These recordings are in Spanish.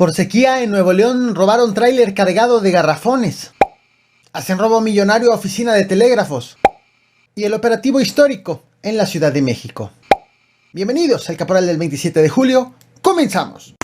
Por sequía en Nuevo León robaron tráiler cargado de garrafones. Hacen robo millonario a oficina de telégrafos. Y el operativo histórico en la Ciudad de México. Bienvenidos al Caporal del 27 de julio. ¡Comenzamos!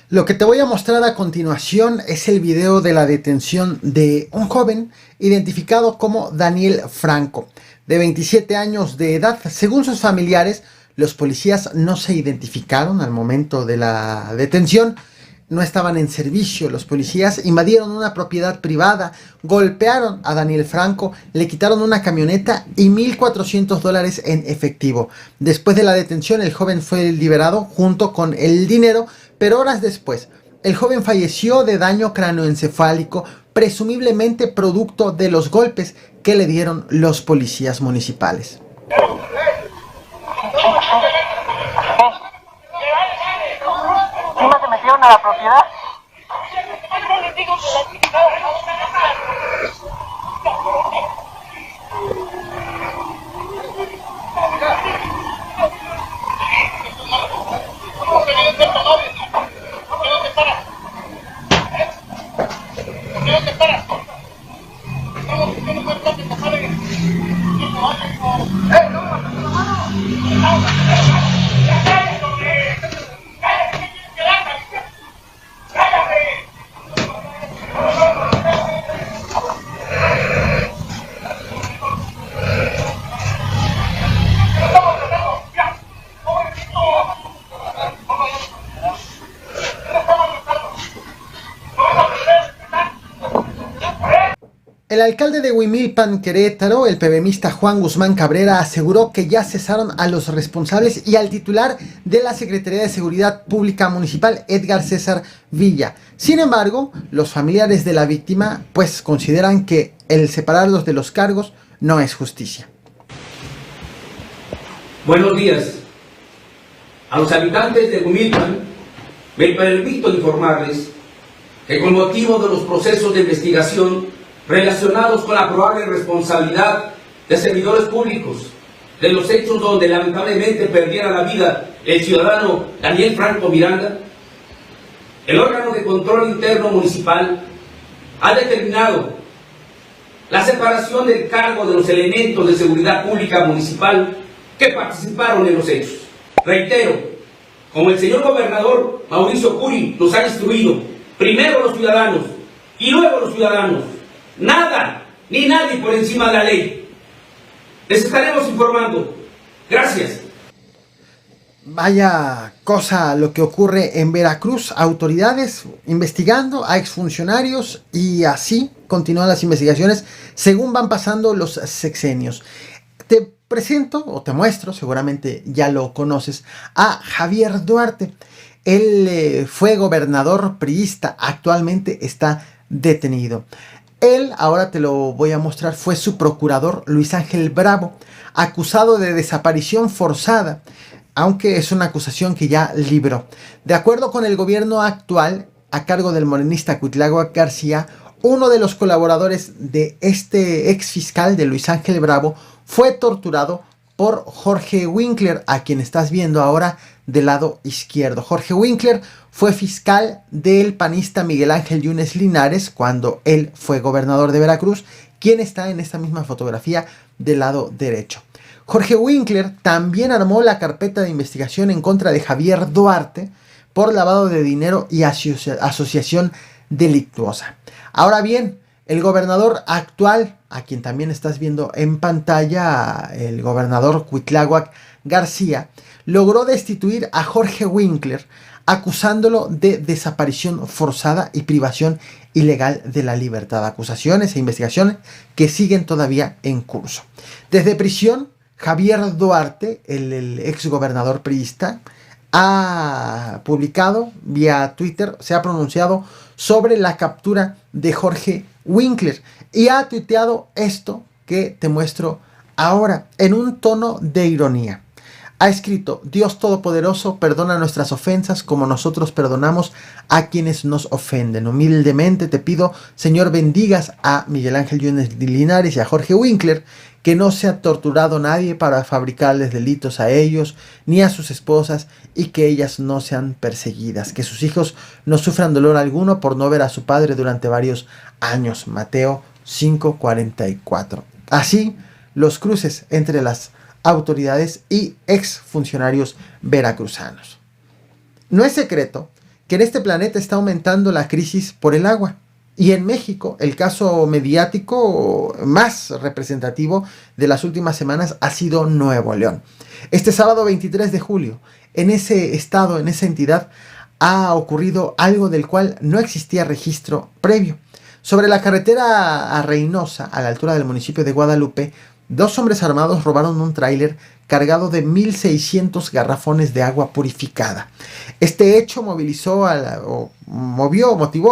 Lo que te voy a mostrar a continuación es el video de la detención de un joven identificado como Daniel Franco, de 27 años de edad. Según sus familiares, los policías no se identificaron al momento de la detención. No estaban en servicio. Los policías invadieron una propiedad privada, golpearon a Daniel Franco, le quitaron una camioneta y $1,400 en efectivo. Después de la detención, el joven fue liberado junto con el dinero, pero horas después, el joven falleció de daño cráneoencefálico, presumiblemente producto de los golpes que le dieron los policías municipales. ¿Sí no se metieron a la propiedad? El alcalde de Huimilpan, Querétaro, el PBMista Juan Guzmán Cabrera, aseguró que ya cesaron a los responsables y al titular de la Secretaría de Seguridad Pública Municipal, Edgar César Villa. Sin embargo, los familiares de la víctima pues consideran que el separarlos de los cargos no es justicia. Buenos días. A los habitantes de Huimilpan me permito informarles que con motivo de los procesos de investigación relacionados con la probable responsabilidad de servidores públicos de los hechos donde lamentablemente perdiera la vida el ciudadano Daniel Franco Miranda, el órgano de control interno municipal ha determinado la separación del cargo de los elementos de seguridad pública municipal que participaron en los hechos. Reitero, como el señor gobernador Mauricio Curi nos ha instruido, primero los ciudadanos y luego los ciudadanos. Nada, ni nadie por encima de la ley. Les estaremos informando. Gracias. Vaya cosa lo que ocurre en Veracruz. Autoridades investigando a exfuncionarios y así continúan las investigaciones según van pasando los sexenios. Te presento o te muestro, seguramente ya lo conoces, a Javier Duarte. Él fue gobernador priista, actualmente está detenido. Él, ahora te lo voy a mostrar, fue su procurador Luis Ángel Bravo, acusado de desaparición forzada, aunque es una acusación que ya libró. De acuerdo con el gobierno actual, a cargo del morenista Cuitláhuac García, uno de los colaboradores de este ex fiscal de Luis Ángel Bravo fue torturado por Jorge Winkler, a quien estás viendo ahora del lado izquierdo. Jorge Winkler fue fiscal del panista Miguel Ángel Yunes Linares cuando él fue gobernador de Veracruz, quien está en esta misma fotografía del lado derecho. Jorge Winkler también armó la carpeta de investigación en contra de Javier Duarte por lavado de dinero y asociación delictuosa. Ahora bien, el gobernador actual, a quien también estás viendo en pantalla, el gobernador Cuitláhuac García, logró destituir a Jorge Winkler acusándolo de desaparición forzada y privación ilegal de la libertad. Acusaciones e investigaciones que siguen todavía en curso. Desde prisión, Javier Duarte, el ex gobernador priista, ha publicado vía Twitter, se ha pronunciado sobre la captura de Jorge Winkler y ha tuiteado esto que te muestro ahora en un tono de ironía. ha escrito: Dios Todopoderoso, perdona nuestras ofensas como nosotros perdonamos a quienes nos ofenden. Humildemente te pido, Señor, bendigas a Miguel Ángel Yunes Linares y a Jorge Winkler, que no se ha torturado nadie para fabricarles delitos a ellos ni a sus esposas, y que ellas no sean perseguidas, que sus hijos no sufran dolor alguno por no ver a su padre durante varios años. Mateo 5:44. Así, los cruces entre las autoridades y exfuncionarios veracruzanos. No es secreto que en este planeta está aumentando la crisis por el agua. Y en México, el caso mediático más representativo de las últimas semanas ha sido Nuevo León. Este sábado 23 de julio, en ese estado, en esa entidad, ha ocurrido algo del cual no existía registro previo. Sobre la carretera a Reynosa, a la altura del municipio de Guadalupe, 2 hombres armados robaron un tráiler cargado de 1,600 garrafones de agua purificada. Este hecho motivó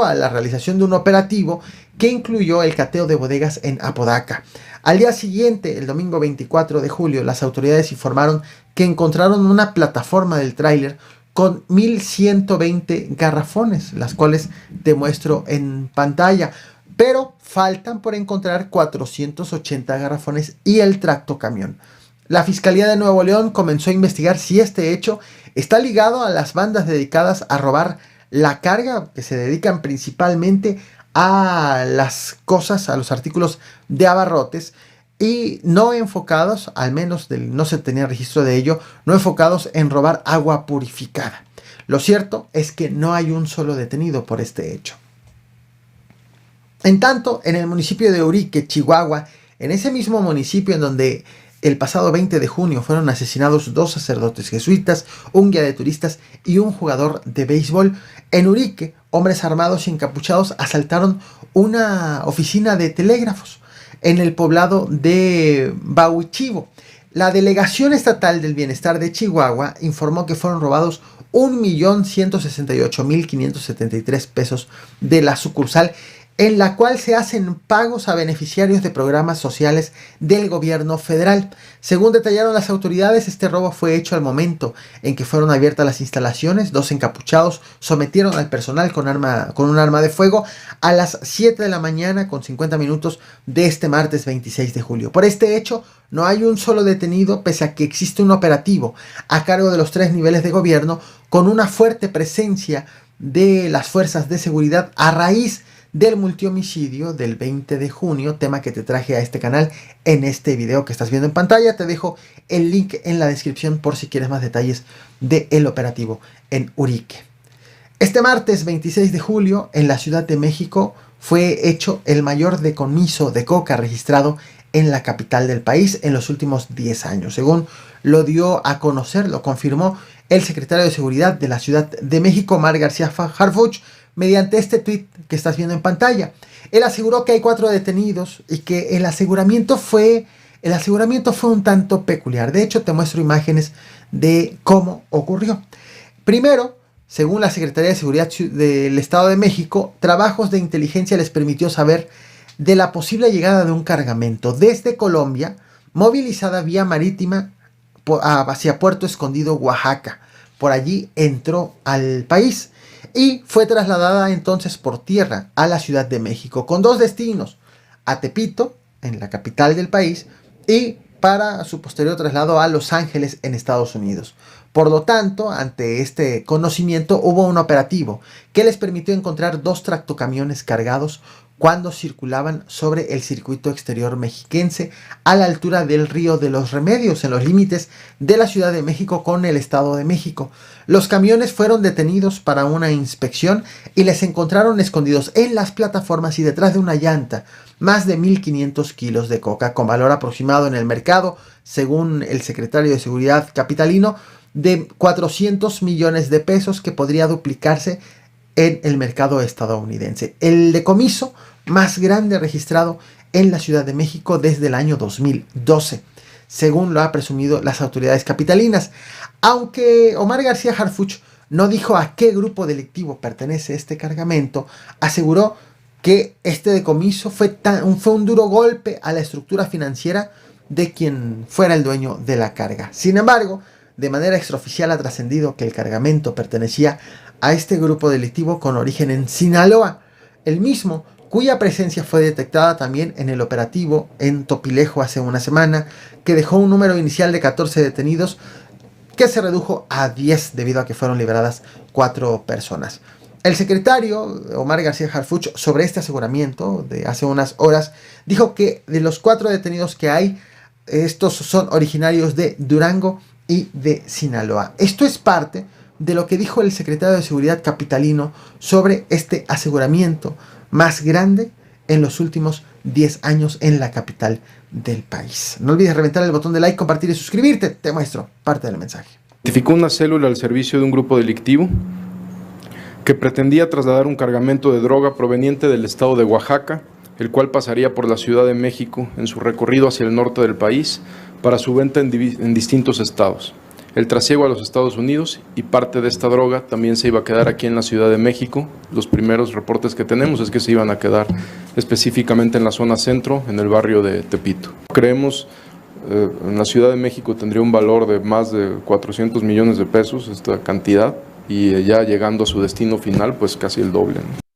a la realización de un operativo que incluyó el cateo de bodegas en Apodaca. Al día siguiente, el domingo 24 de julio, las autoridades informaron que encontraron una plataforma del tráiler con 1,120 garrafones, las cuales te muestro en pantalla. Pero faltan por encontrar 480 garrafones y el tractocamión. La Fiscalía de Nuevo León comenzó a investigar si este hecho está ligado a las bandas dedicadas a robar la carga, que se dedican principalmente a las cosas, a los artículos de abarrotes, y no enfocados, al menos no se tenía registro de ello, no enfocados en robar agua purificada. Lo cierto es que no hay un solo detenido por este hecho. En tanto, en el municipio de Urique, Chihuahua, en ese mismo municipio en donde el pasado 20 de junio fueron asesinados 2 sacerdotes jesuitas, un guía de turistas y un jugador de béisbol, en Urique, hombres armados y encapuchados asaltaron una oficina de telégrafos en el poblado de Bauchivo. La Delegación Estatal del Bienestar de Chihuahua informó que fueron robados 1,168,573 pesos de la sucursal, en la cual se hacen pagos a beneficiarios de programas sociales del gobierno federal. Según detallaron las autoridades, este robo fue hecho al momento en que fueron abiertas las instalaciones. 2 encapuchados sometieron al personal con un arma de fuego a las 7 de la mañana con 50 minutos de este martes 26 de julio. Por este hecho, no hay un solo detenido, pese a que existe un operativo a cargo de los 3 niveles de gobierno, con una fuerte presencia de las fuerzas de seguridad a raíz del multihomicidio del 20 de junio, tema que te traje a este canal en este video que estás viendo en pantalla. Te dejo el link en la descripción por si quieres más detalles del operativo en Urique. Este martes 26 de julio, en la Ciudad de México, fue hecho el mayor decomiso de coca registrado en la capital del país en los últimos 10 años. Según lo dio a conocer, lo confirmó el secretario de Seguridad de la Ciudad de México, Omar García Harfuch, mediante este tweet que estás viendo en pantalla. Él aseguró que hay 4 detenidos y que el aseguramiento fue un tanto peculiar. De hecho, te muestro imágenes de cómo ocurrió. Primero, según la Secretaría de Seguridad del Estado de México, Trabajos de Inteligencia les permitió saber de la posible llegada de un cargamento desde Colombia, movilizada vía marítima hacia Puerto Escondido, Oaxaca. Por allí entró al país y fue trasladada entonces por tierra a la Ciudad de México, con 2 destinos: a Tepito, en la capital del país, y para su posterior traslado a Los Ángeles, en Estados Unidos. Por lo tanto, ante este conocimiento, hubo un operativo que les permitió encontrar 2 tractocamiones cargados cuando circulaban sobre el circuito exterior mexiquense a la altura del Río de los Remedios, en los límites de la Ciudad de México con el Estado de México. Los camiones fueron detenidos para una inspección y les encontraron escondidos en las plataformas y detrás de una llanta más de 1,500 kilos de coca, con valor aproximado en el mercado, según el secretario de Seguridad capitalino, de 400 millones de pesos, que podría duplicarse en el mercado estadounidense. El decomiso más grande registrado en la Ciudad de México desde el año 2012, según lo ha presumido las autoridades capitalinas. Aunque Omar García Harfuch no dijo a qué grupo delictivo pertenece este cargamento, aseguró que este decomiso fue un duro golpe a la estructura financiera de quien fuera el dueño de la carga. Sin embargo, de manera extraoficial ha trascendido que el cargamento pertenecía a este grupo delictivo con origen en Sinaloa, el mismo cuya presencia fue detectada también en el operativo en Topilejo hace una semana, que dejó un número inicial de 14 detenidos que se redujo a 10 debido a que fueron liberadas 4 personas. El secretario Omar García Harfuch, sobre este aseguramiento de hace unas horas, dijo que de los 4 detenidos que hay, estos son originarios de Durango y de Sinaloa. Esto es parte de lo que dijo el secretario de Seguridad capitalino sobre este aseguramiento más grande en los últimos 10 años en la capital del país. No olvides reventar el botón de like, compartir y suscribirte. Te muestro parte del mensaje. Identificó una célula al servicio de un grupo delictivo que pretendía trasladar un cargamento de droga proveniente del estado de Oaxaca, el cual pasaría por la Ciudad de México en su recorrido hacia el norte del país para su venta en distintos estados. El trasiego a los Estados Unidos y parte de esta droga también se iba a quedar aquí en la Ciudad de México. Los primeros reportes que tenemos es que se iban a quedar específicamente en la zona centro, en el barrio de Tepito. Creemos en la Ciudad de México tendría un valor de más de 400 millones de pesos esta cantidad y ya llegando a su destino final pues casi el doble, ¿no?